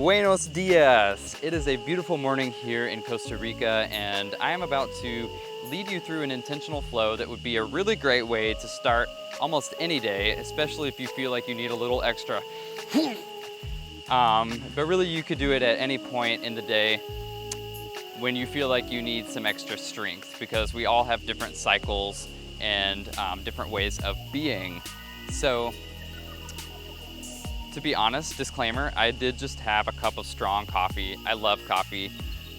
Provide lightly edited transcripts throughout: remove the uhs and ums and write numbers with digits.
Buenos dias! It is a beautiful morning here in Costa Rica, and I am about to lead you through an intentional flow that would be a really great way to start almost any day, especially if you feel like you need a little extra. But really you could do it at any point in the day when you feel like you need some extra strength, because we all have different cycles and different ways of being. So, to be honest, disclaimer, I did just have a cup of strong coffee. I love coffee.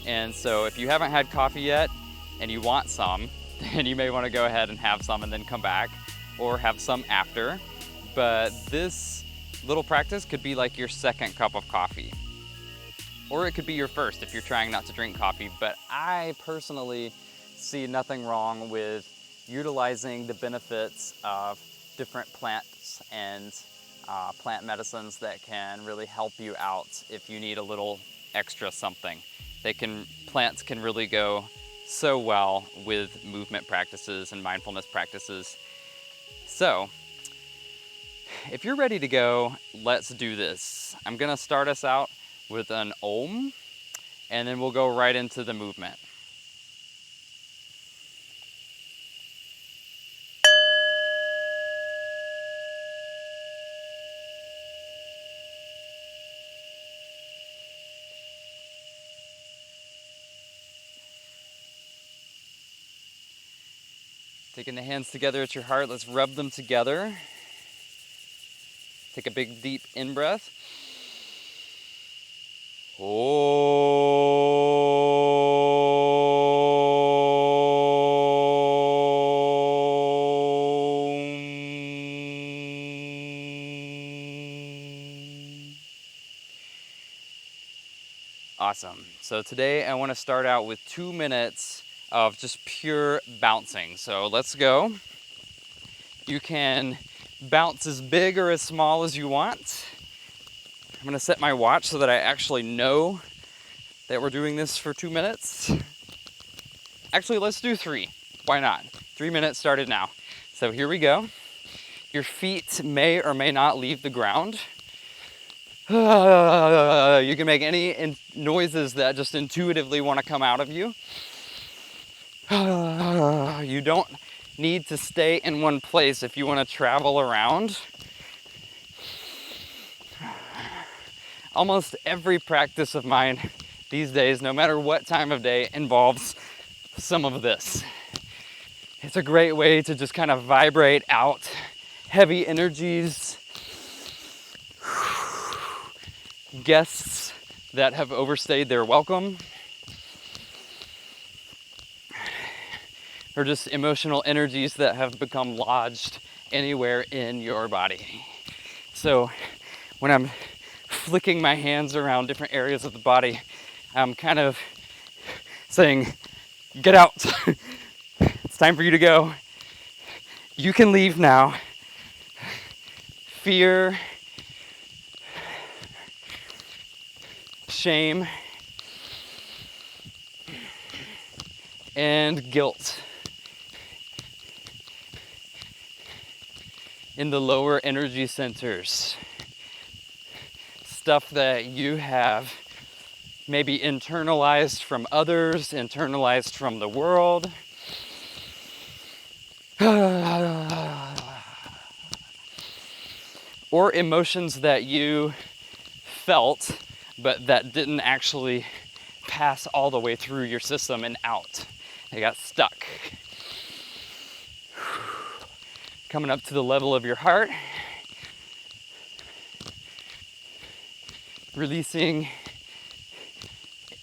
And so if you haven't had coffee yet and you want some, then you may want to go ahead and have some and then come back, or have some after. But this little practice could be like your second cup of coffee. Or it could be your first if you're trying not to drink coffee. But I personally see nothing wrong with utilizing the benefits of different plants and plant medicines that can really help you out if you need a little extra something. Plants can really go so well with movement practices and mindfulness practices. So, if you're ready to go, let's do this. I'm gonna start us out with an Om, and then we'll go right into the movement. Taking the hands together at your heart, let's rub them together. Take a big deep in-breath. Awesome. So today I want to start out with 2 minutes of just pure bouncing. So let's go. You can bounce as big or as small as you want. I'm gonna set my watch so that I actually know that we're doing this for 2 minutes. Actually, let's do 3. Why not? 3 minutes started now. So here we go. Your feet may or may not leave the ground. You can make any noises that just intuitively want to come out of you. You don't need to stay in one place if you want to travel around. Almost every practice of mine these days, no matter what time of day, involves some of this. It's a great way to just kind of vibrate out heavy energies, guests that have overstayed their welcome, or just emotional energies that have become lodged anywhere in your body. So when I'm flicking my hands around different areas of the body, I'm kind of saying, get out. It's time for you to go. You can leave now. Fear, shame, and guilt in the lower energy centers. Stuff that you have maybe internalized from others, internalized from the world. Or emotions that you felt, but that didn't actually pass all the way through your system and out. They got stuck. Coming up to the level of your heart. Releasing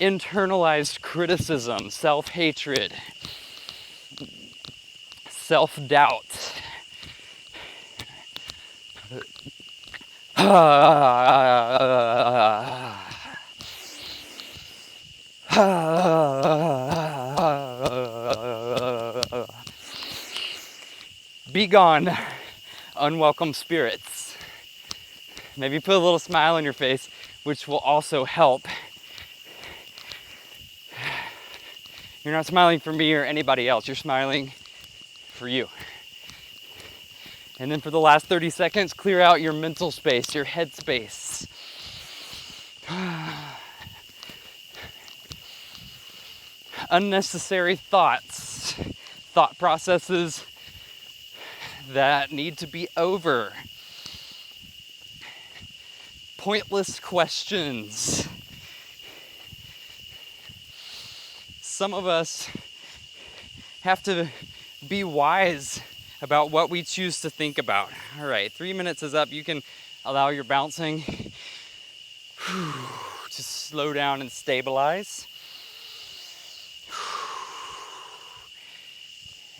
internalized criticism, self-hatred, self-doubt. Be gone, unwelcome spirits. Maybe put a little smile on your face, which will also help. You're not smiling for me or anybody else. You're smiling for you. And then for the last 30 seconds, clear out your mental space, your head space. unnecessary thoughts, thought processes that need to be over, pointless questions. Some of us have to be wise about what we choose to think about. All right, 3 minutes is up. You can allow your bouncing to slow down and stabilize.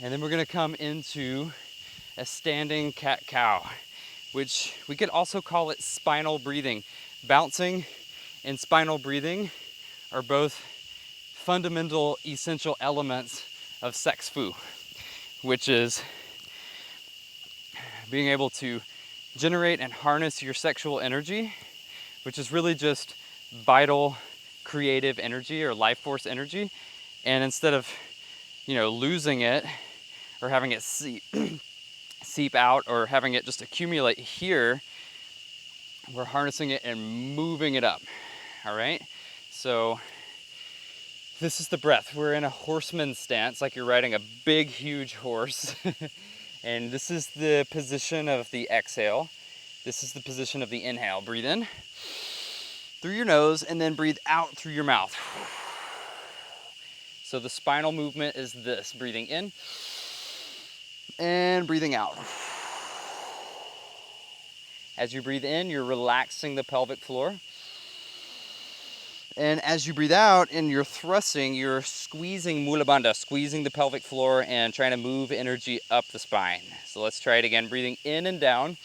And then we're gonna come into a standing cat-cow, which we could also call it spinal breathing. Bouncing and spinal breathing are both fundamental, essential elements of sex fu, which is being able to generate and harness your sexual energy, which is really just vital, creative energy or life force energy. And instead of, losing it or having it seep out or having it just accumulate here, we're harnessing it and moving it up. All right, so this is the breath. We're in a horseman stance, like you're riding a big, huge horse. And this is the position of the exhale. This is the position of the inhale. Breathe in through your nose and then breathe out through your mouth. So the spinal movement is this, breathing in and breathing out. As you breathe in, you're relaxing the pelvic floor. And as you breathe out and you're thrusting, you're squeezing mula bandha, squeezing the pelvic floor and trying to move energy up the spine. So let's try it again, breathing in and down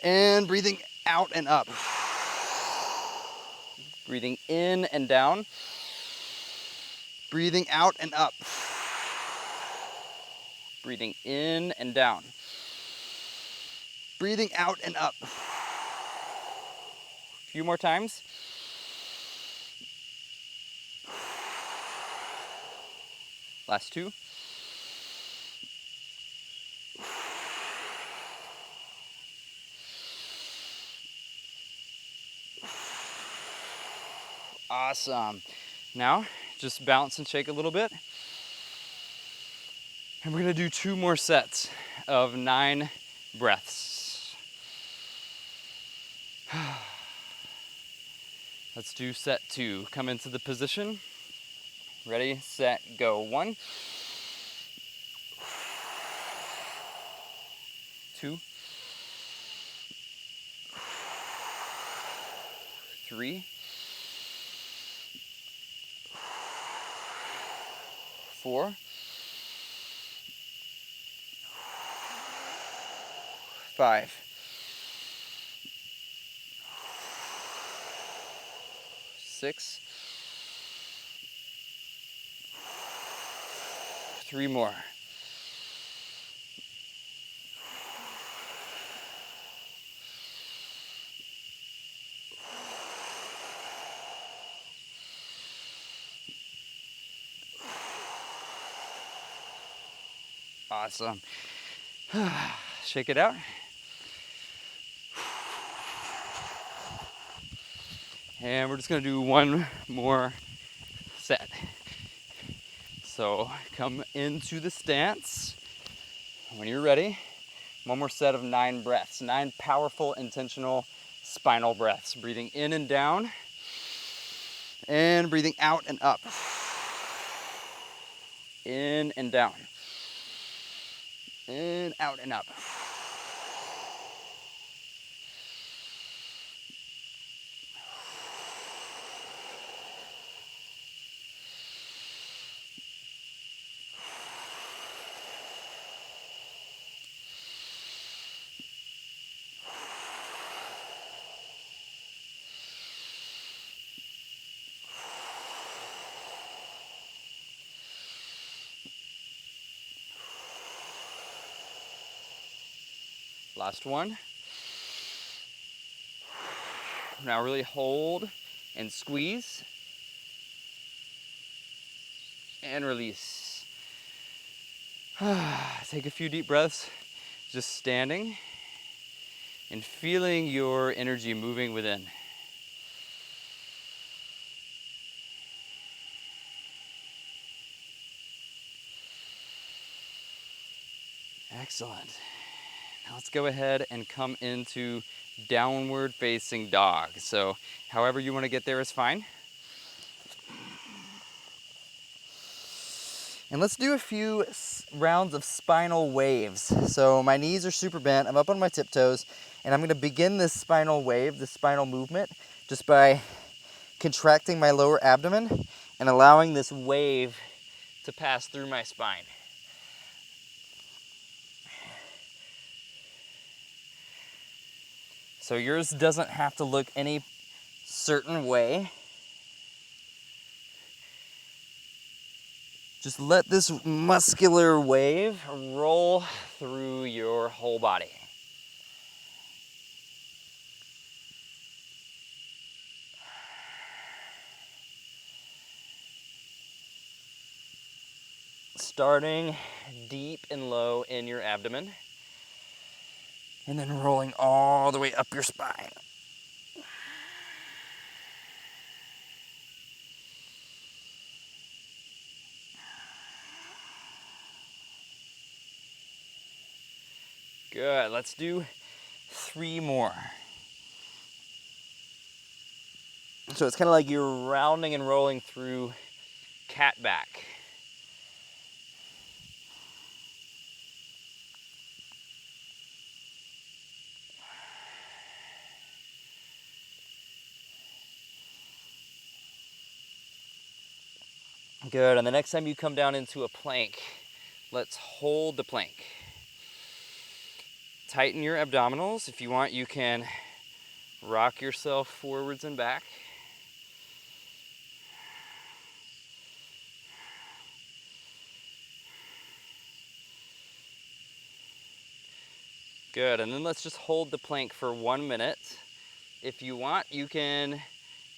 and breathing out and up. Breathing in and down, breathing out and up. Breathing in and down, breathing out and up. A few more times. Last two. Awesome. Now, just bounce and shake a little bit. And we're gonna do 2 more sets of 9 breaths. Let's do set 2. Come into the position. Ready, set, go. 1, 2, 3, 4, 5, 6, 3 more. Awesome. Shake it out. And we're just gonna do 1 more set. So come into the stance. When you're ready, 1 more set of 9 breaths, 9 powerful, intentional spinal breaths. Breathing in and down, and breathing out and up. In and down. In, out, and up. Last one. Now really hold and squeeze and release. Take a few deep breaths, just standing and feeling your energy moving within. Excellent. Now let's go ahead and come into downward facing dog. So however you want to get there is fine. And let's do a few rounds of spinal waves. So my knees are super bent, I'm up on my tiptoes, and I'm gonna begin this spinal wave, this spinal movement, just by contracting my lower abdomen and allowing this wave to pass through my spine. So yours doesn't have to look any certain way. Just let this muscular wave roll through your whole body. Starting deep and low in your abdomen, and then rolling all the way up your spine. Good, let's do 3 more. So it's kind of like you're rounding and rolling through cat back. Good, and the next time you come down into a plank, let's hold the plank. Tighten your abdominals. If you want, you can rock yourself forwards and back. Good, and then let's just hold the plank for 1 minute. If you want, you can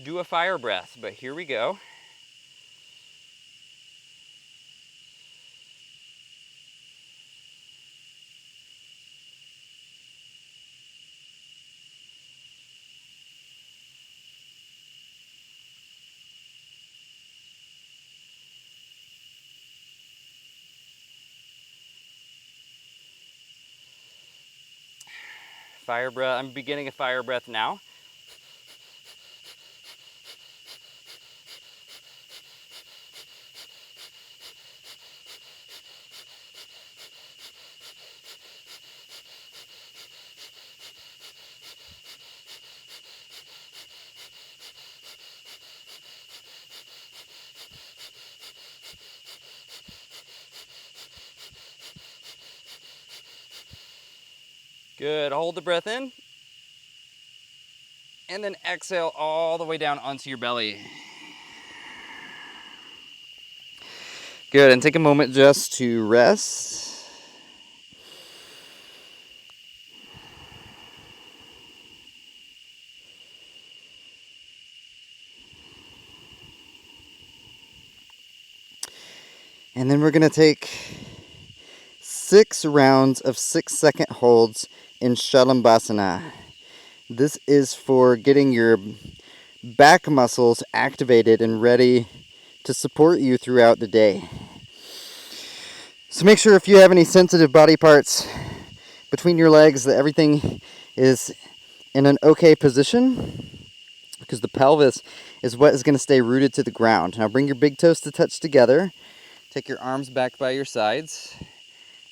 do a fire breath, but here we go. Fire breath, I'm beginning a fire breath now. Good, hold the breath in. And then exhale all the way down onto your belly. Good, and take a moment just to rest. And then we're gonna take 6 rounds of 6-second holds in Shalabhasana. This is for getting your back muscles activated and ready to support you throughout the day. So make sure if you have any sensitive body parts between your legs that everything is in an okay position, because the pelvis is what is going to stay rooted to the ground. Now bring your big toes to touch together. Take your arms back by your sides.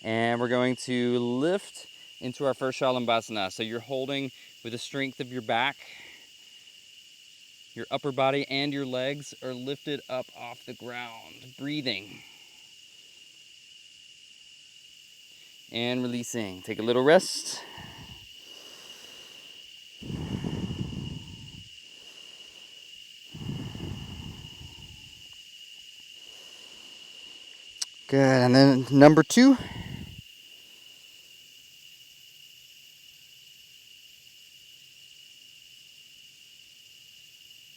And we're going to lift into our first Shalabhasana. So you're holding with the strength of your back. Your upper body and your legs are lifted up off the ground. Breathing. And releasing. Take a little rest. Good, and then number 2.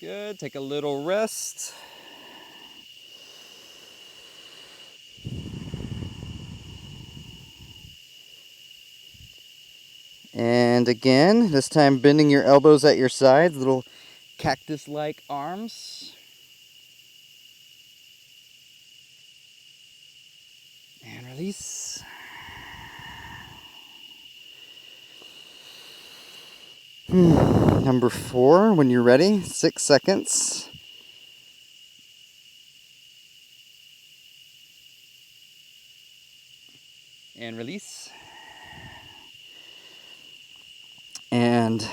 Good, take a little rest. And again, this time bending your elbows at your sides, little cactus-like arms. And release. Number 4, when you're ready, 6 seconds. And release. And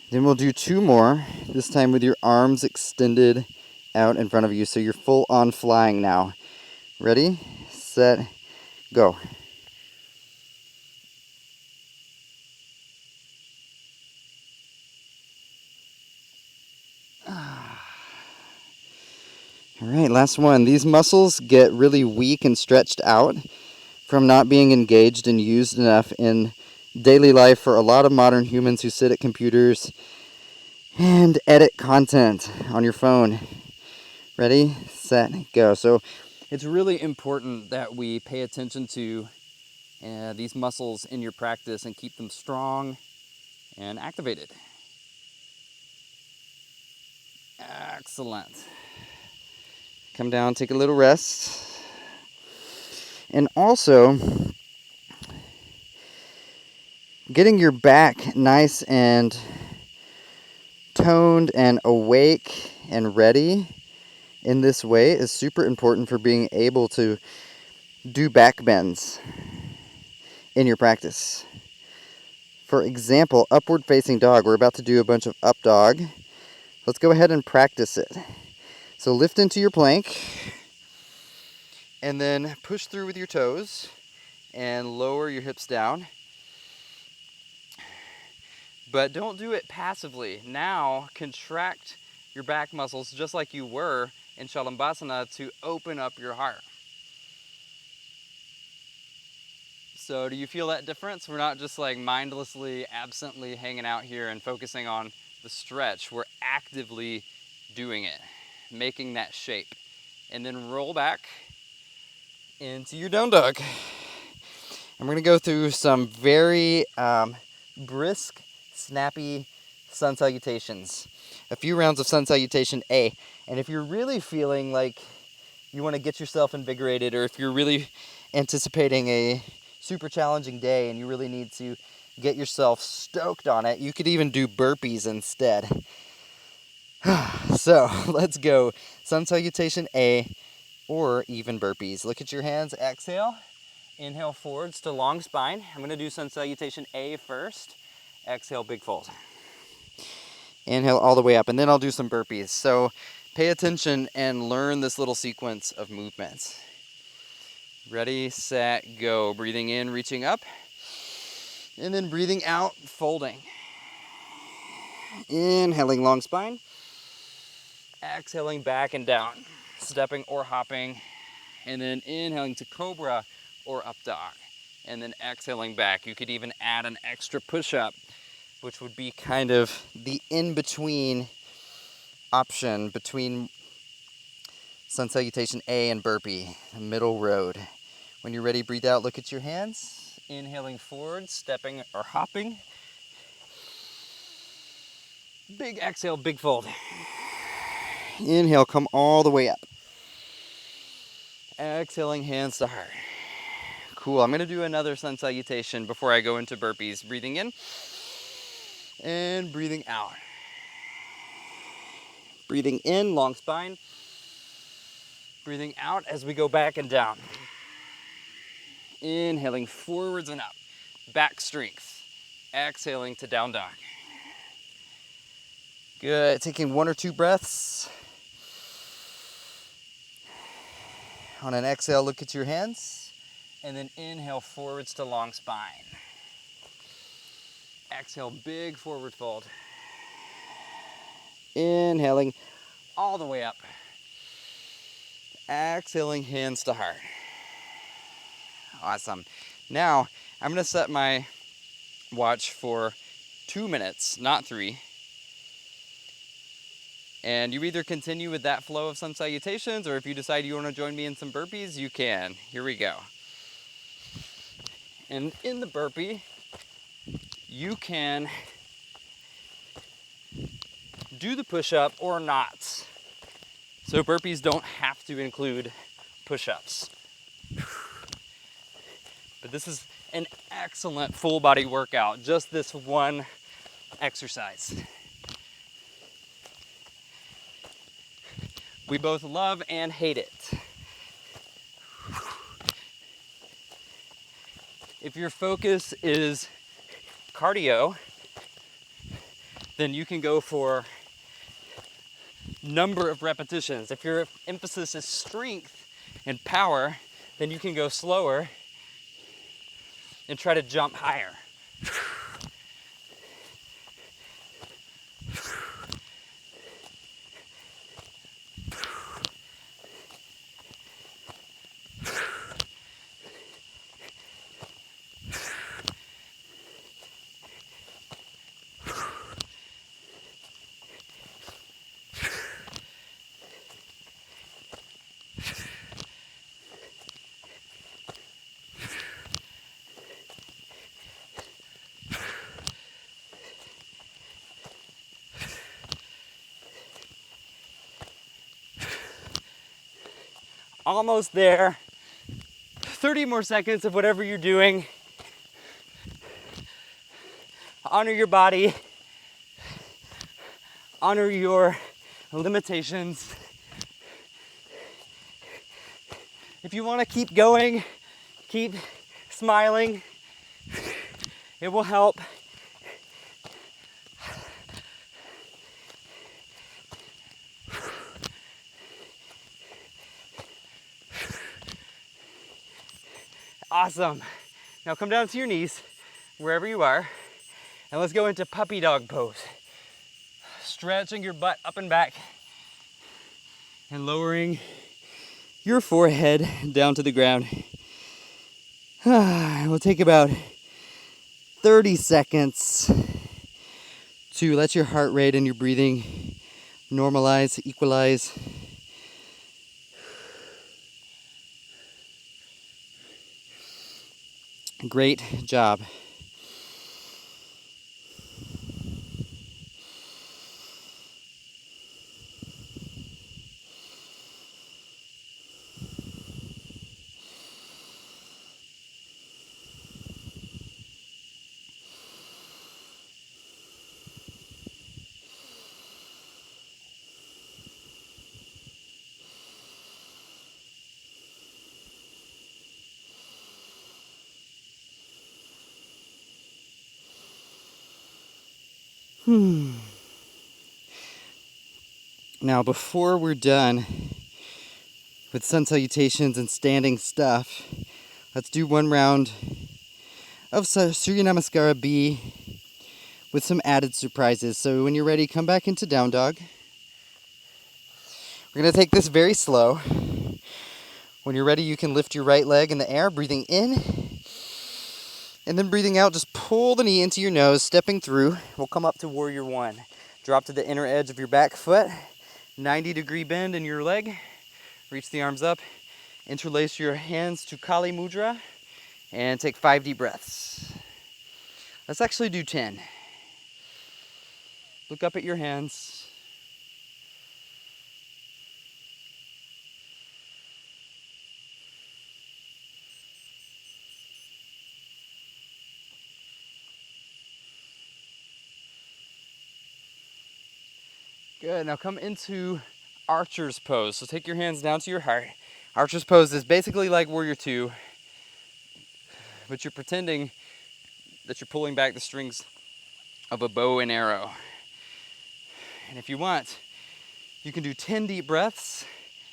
then we'll do 2 more, this time with your arms extended out in front of you, so you're full on flying now. Ready, set, go. All right, last one. These muscles get really weak and stretched out from not being engaged and used enough in daily life for a lot of modern humans who sit at computers and edit content on your phone. Ready, set, go. So It's really important that we pay attention to these muscles in your practice and keep them strong and activated. Excellent. come down, take a little rest. And also, getting your back nice and toned and awake and ready in this way is super important for being able to do back bends in your practice. For example, upward facing dog. We're about to do a bunch of up dog. Let's go ahead and practice it. So lift into your plank and then push through with your toes and lower your hips down. But don't do it passively. Now contract your back muscles just like you were in Shalambhasana to open up your heart. So do you feel that difference? We're not just like mindlessly, absently hanging out here and focusing on the stretch. We're actively doing it, making that shape. And then roll back into your down dog. And we're going to go through some very brisk, snappy sun salutations. A few rounds of sun salutation A. And if you're really feeling like you want to get yourself invigorated, or if you're really anticipating a super challenging day and you really need to get yourself stoked on it, you could even do burpees instead. So let's go sun salutation A or even burpees. Look at your hands, exhale. Inhale forwards to long spine. I'm gonna do sun salutation A first. Exhale, big fold. Inhale all the way up, and then I'll do some burpees. So pay attention and learn this little sequence of movements. Ready, set, go. Breathing in, reaching up. And then breathing out, folding. Inhaling long spine. Exhaling back and down, stepping or hopping. And then inhaling to cobra or up dog. And then exhaling back. You could even add an extra push-up, which would be Kind of the in-between option between sun salutation A and burpee, the middle road. When you're ready, breathe out, look at your hands. inhaling forward, stepping or hopping. Big exhale, big fold. Inhale, come all the way up. Exhaling, hands to heart. Cool, I'm gonna do another sun salutation before I go into burpees. Breathing in and breathing out. Breathing in, long spine. Breathing out as we go back and down. Inhaling forwards and up. Back strength. Exhaling to down dog. Good, taking 1 or 2 breaths. On an exhale, look at your hands. And then inhale forwards to long spine. Exhale, big forward fold. Inhaling All the way up. Exhaling, hands to heart. Awesome. Now, I'm gonna set my watch for 2 minutes, not 3. And you either continue with that flow of sun salutations, or if you decide you wanna join me in some burpees, you can. Here we go. And in the burpee, you can do the push-up or not. So burpees don't have to include push-ups. But This is an excellent full body workout, just this one exercise. We both love and hate it. If your focus is cardio, then you can go for number of repetitions. If your emphasis is strength and power, then you can go slower and try to jump higher. Almost there. 30 more seconds of whatever you're doing. Honor your body. Honor your limitations. If you want to keep going, keep smiling. It will help. Awesome. Now come down to your knees, wherever you are, and let's go into puppy dog pose. Stretching your butt up and back and lowering your forehead down to the ground. We'll take about 30 seconds to let your heart rate and your breathing normalize, equalize. Great job. Now, before we're done with sun salutations and standing stuff, let's do one round of Surya Namaskara B with some added surprises. So when you're ready, come back into down dog. We're going to take this very slow. When you're ready, you can lift your right leg in the air, breathing in. And then breathing out, just pull the knee into your nose, stepping through. We'll come up to warrior one. Drop to the inner edge of your back foot. 90-degree bend in your leg. Reach the arms up. Interlace your hands to Kali Mudra. And take 5 deep breaths. Let's actually do 10. Look up at your hands. Good, now come into archer's pose. So take your hands down to your heart. Archer's pose is basically like warrior two, but you're pretending that you're pulling back the strings of a bow and arrow. And if you want, you can do 10 deep breaths,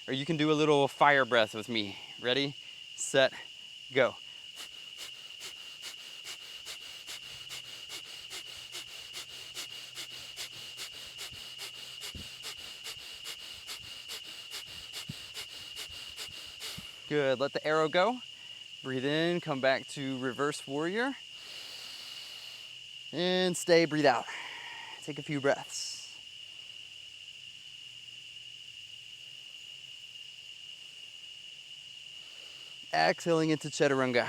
or you can do a little fire breath with me. Ready, set, go. Good, let the arrow go. Breathe in, come back to reverse warrior. And stay, breathe out. Take a few breaths. Exhaling into chaturanga.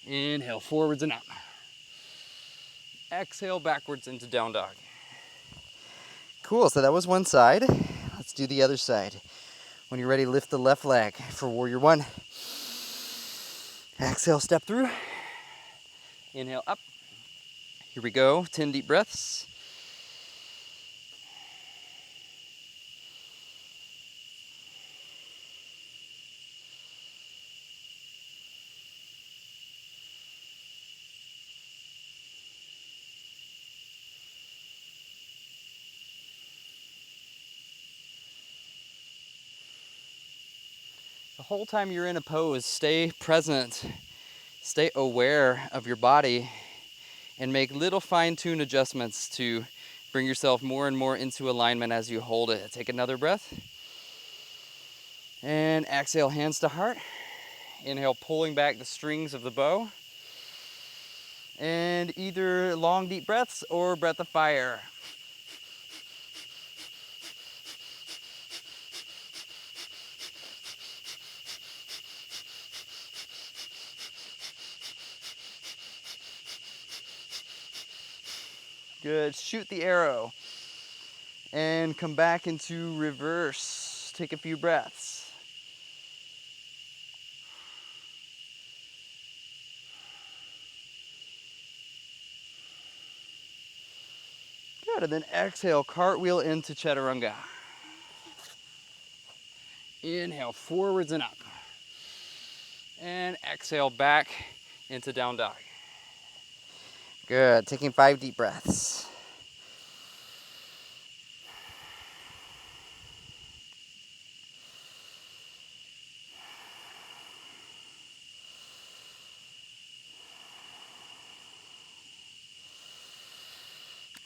Inhale, forwards and up. Exhale, backwards into down dog. Cool, so that was one side. Let's do the other side. When you're ready, lift the left leg for warrior one. Exhale, step through. Inhale up. Here we go, 10 deep breaths. The whole time you're in a pose, stay present, stay aware of your body, and make little fine-tuned adjustments to bring yourself more and more into alignment as you hold it. Take another breath. And exhale, hands to heart. Inhale, pulling back the strings of the bow. And either long, deep breaths or breath of fire. Good, shoot the arrow. And come back into reverse. Take a few breaths. Good, and then exhale, cartwheel into chaturanga. Inhale, forwards and up. And exhale, back into down dog. Good, taking 5 deep breaths.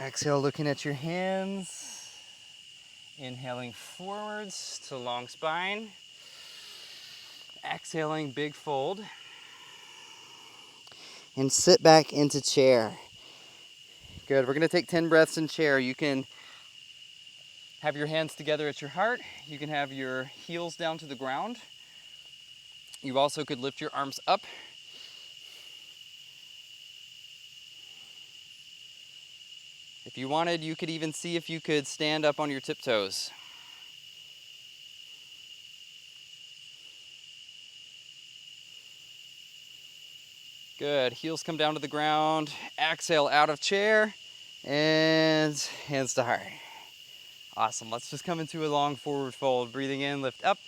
Exhale, looking at your hands. Inhaling forwards to long spine. Exhaling, big fold. And sit back into chair. Good, we're gonna take 10 breaths in chair. You can have your hands together at your heart. You can have your heels down to the ground. You also could lift your arms up. If you wanted, you could even see if you could stand up on your tiptoes. Good, heels come down to the ground. Exhale out of chair and hands to heart. Awesome, let's just come into a long forward fold. Breathing in, lift up.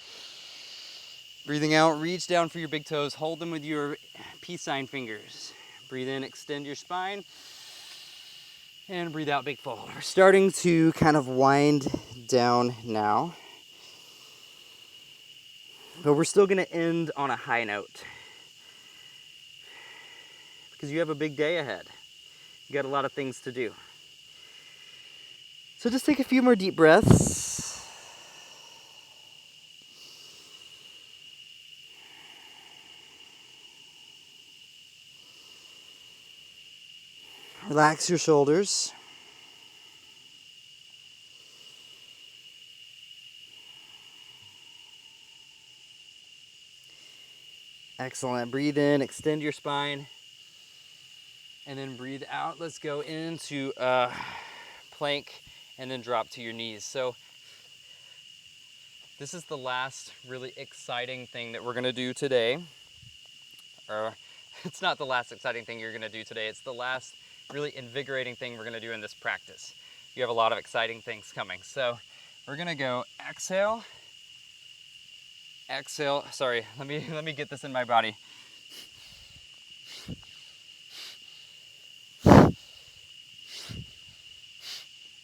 Breathing out, reach down for your big toes. Hold them with your peace sign fingers. Breathe in, extend your spine. And breathe out, big fold. We're starting to kind of wind down now. But we're still gonna end on a high note. Because you have a big day ahead. You got a lot of things to do. So just take a few more deep breaths. Relax your shoulders. Excellent. Breathe in, extend your spine. And then breathe out. Let's go into plank and then drop to your knees. So this is the last really exciting thing that we're gonna do today. Or it's not the last exciting thing you're gonna do today. It's the last really invigorating thing we're gonna do in this practice. You have a lot of exciting things coming. So we're gonna go exhale, exhale. Sorry, let me get this in my body. All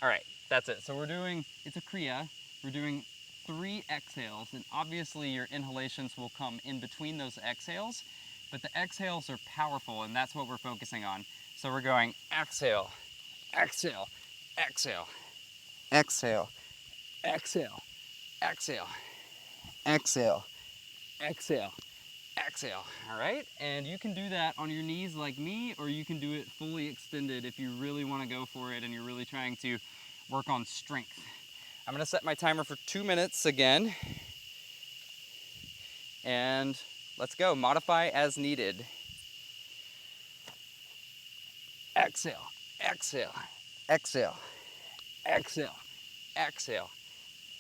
right, that's it. So it's a Kriya. We're doing 3 exhales, and obviously your inhalations will come in between those exhales, but the exhales are powerful, and that's what we're focusing on. So we're going exhale, exhale, exhale, exhale, exhale, exhale, exhale, exhale, exhale. All right, and you can do that on your knees like me, or you can do it fully extended if you really want to go for it and you're really trying to work on strength. I'm gonna set my timer for 2 minutes again, and let's go. Modify as needed. Exhale, exhale, exhale, exhale, exhale,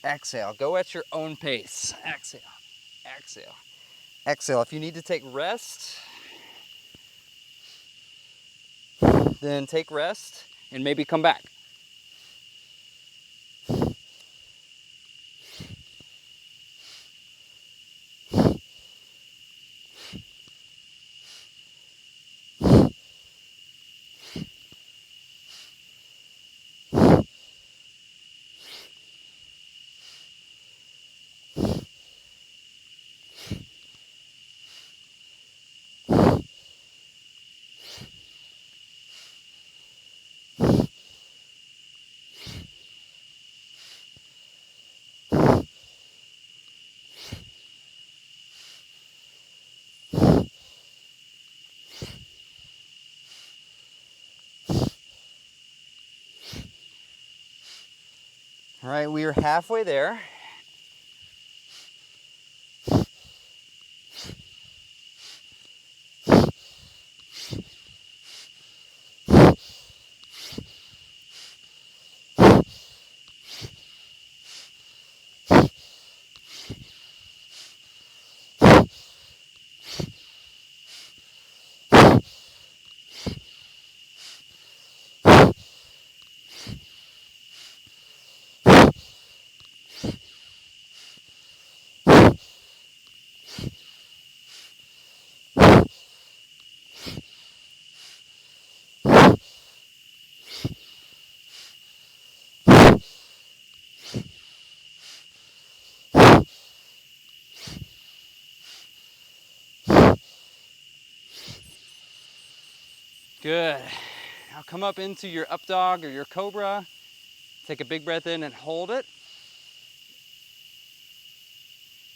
Exhale. Go at your own pace. Exhale. Exhale. Exhale. If you need to take rest, then take rest and maybe come back. All right, we are halfway there. Good. Now come up into your up dog or your cobra. Take a big breath in and hold it.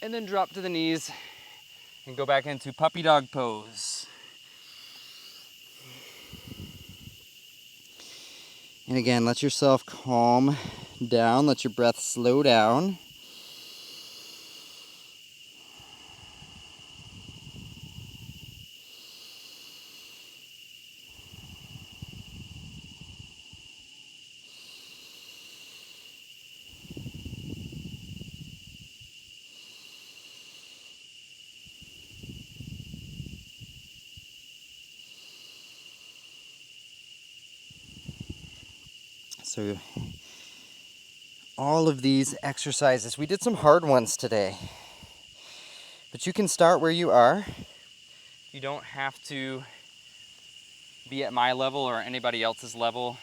And then drop to the knees and go back into puppy dog pose. And again, let yourself calm down. Let your breath slow down. So all of these exercises, we did some hard ones today, but you can start where you are. You don't have to be at my level or anybody else's level.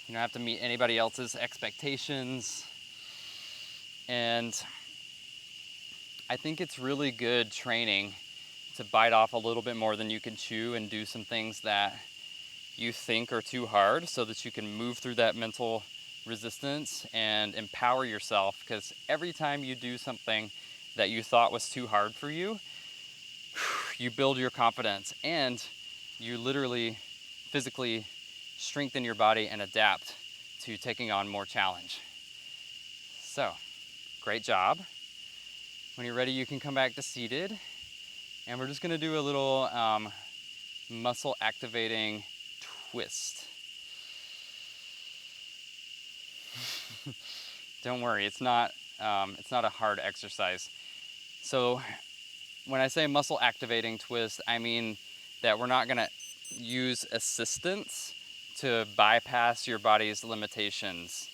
You don't have to meet anybody else's expectations. And I think it's really good training to bite off a little bit more than you can chew and do some things that you think are too hard so that you can move through that mental resistance and empower yourself, because every time you do something that you thought was too hard for you, you build your confidence and you literally physically strengthen your body and adapt to taking on more challenge. So, great job. When you're ready, you can come back to seated, and we're just gonna do a little muscle activating twist. Don't worry, it's not a hard exercise. So when I say muscle activating twist, I mean that we're not gonna use assistance to bypass your body's limitations,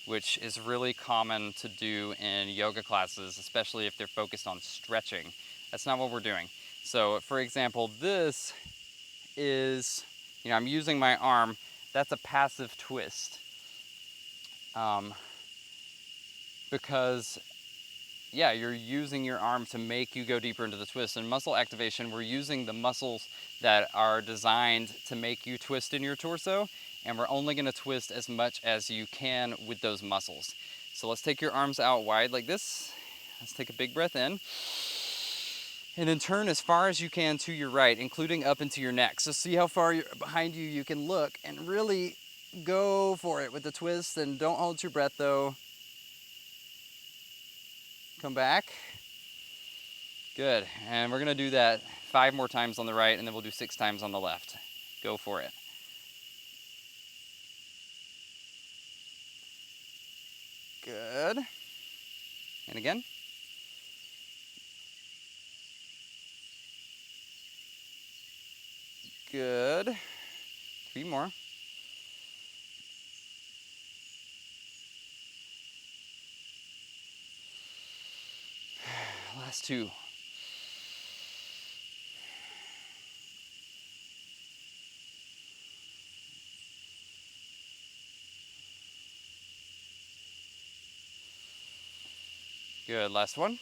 which is really common to do in yoga classes, especially if they're focused on stretching. That's not what we're doing. So for example, this is, I'm using my arm. That's a passive twist. Because you're using your arm to make you go deeper into the twist. In muscle activation, we're using the muscles that are designed to make you twist in your torso, and we're only gonna twist as much as you can with those muscles. So let's take your arms out wide like this. Let's take a big breath in. And then turn as far as you can to your right, including up into your neck. So see how far behind you can look, and really go for it with the twist, and don't hold your breath though. Come back. Good, and we're gonna do that 5 more times on the right, and then we'll do 6 times on the left. Go for it. Good. And again. Good. 3 more. Last 2. Good, last one.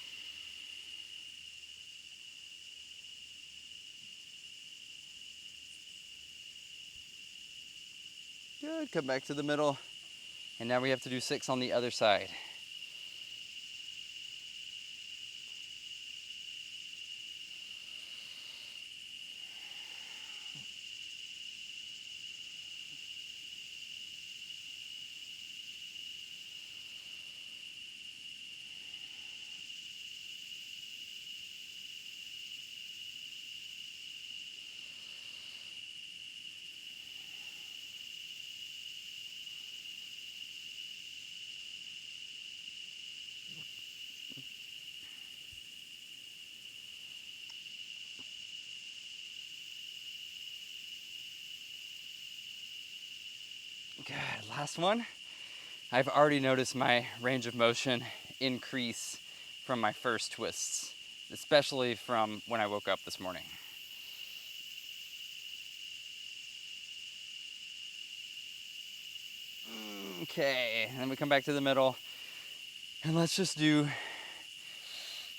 Good, come back to the middle. And now we have to do 6 on the other side. Good, last one. I've already noticed my range of motion increase from my first twists, especially from when I woke up this morning. Okay, and then we come back to the middle, and let's just do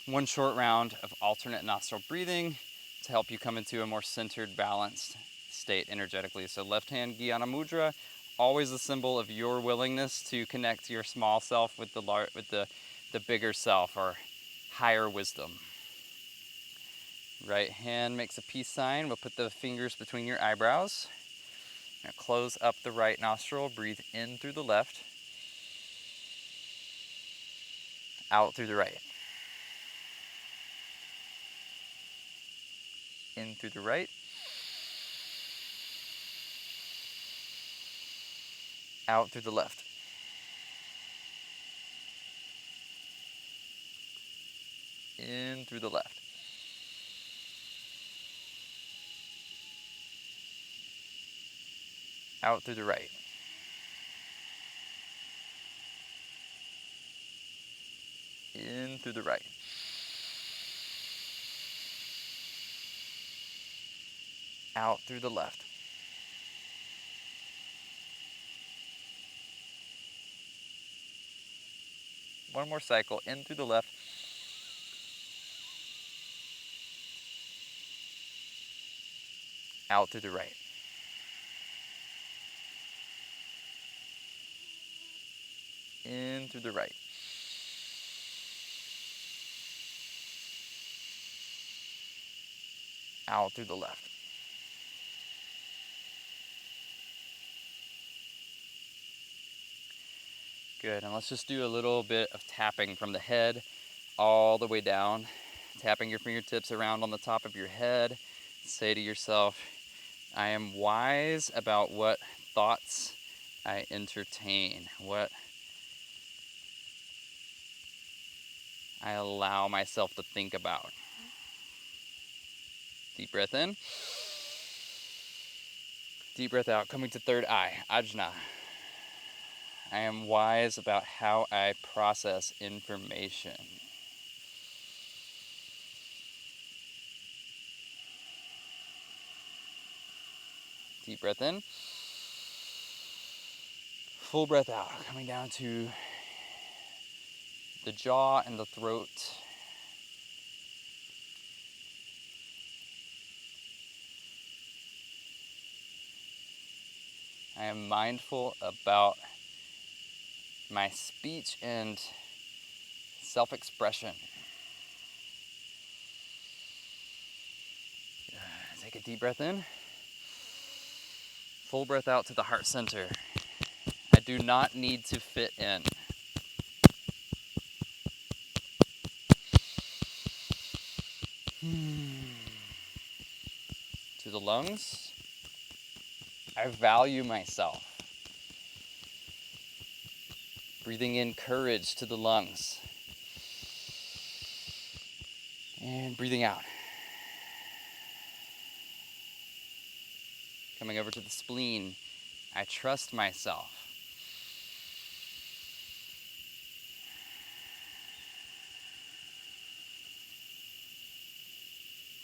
one short round of alternate nostril breathing to help you come into a more centered, balanced state energetically. So left hand Jnana Mudra, always a symbol of your willingness to connect your small self with the bigger self or higher wisdom. Right hand makes a peace sign. We'll put the fingers between your eyebrows. Now close up the right nostril, breathe in through the left, out through the right. In through the right, out through the left. In through the left. Out through the right. In through the right. Out through the left. One more cycle, in through the left. Out through the right. In through the right. Out through the left. Good, and let's just do a little bit of tapping from the head all the way down. Tapping your fingertips around on the top of your head. Say to yourself, I am wise about what thoughts I entertain, what I allow myself to think about. Deep breath in. Deep breath out, coming to third eye, Ajna. I am wise about how I process information. Deep breath in. Full breath out, coming down to the jaw and the throat. I am mindful about my speech and self-expression. Take a deep breath in. Full breath out to the heart center. I do not need to fit in. To the lungs. I value myself. Breathing in courage to the lungs. And breathing out. Coming over to the spleen. I trust myself.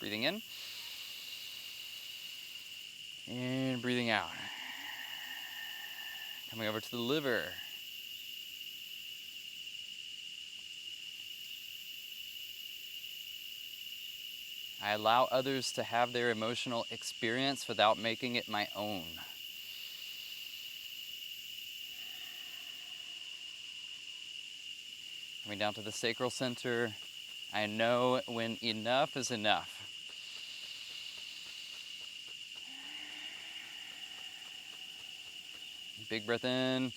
Breathing in. And breathing out. Coming over to the liver. I allow others to have their emotional experience without making it my own. Coming down to the sacral center, I know when enough is enough. Big breath in.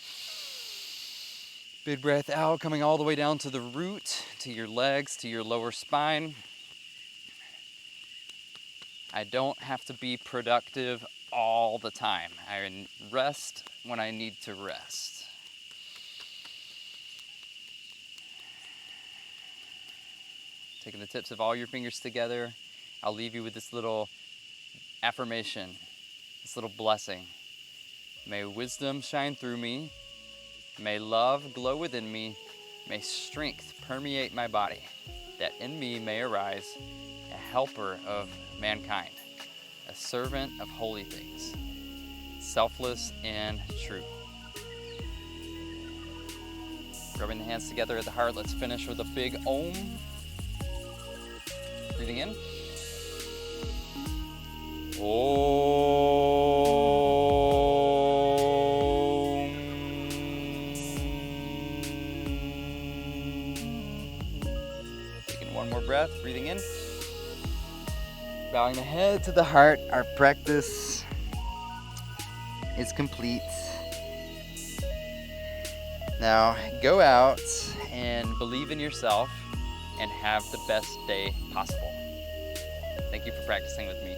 Big breath out, coming all the way down to the root, to your legs, to your lower spine. I don't have to be productive all the time. I rest when I need to rest. Taking the tips of all your fingers together, I'll leave you with this little affirmation, this little blessing. May wisdom shine through me. May love glow within me. May strength permeate my body, that in me may arise a helper of mankind, a servant of holy things, selfless and true. Rubbing the hands together at the heart, let's finish with a big Om. Breathing in. Om. Taking one more breath, breathing in. Bowing the head to the heart, our practice is complete. Now go out and believe in yourself and have the best day possible. Thank you for practicing with me.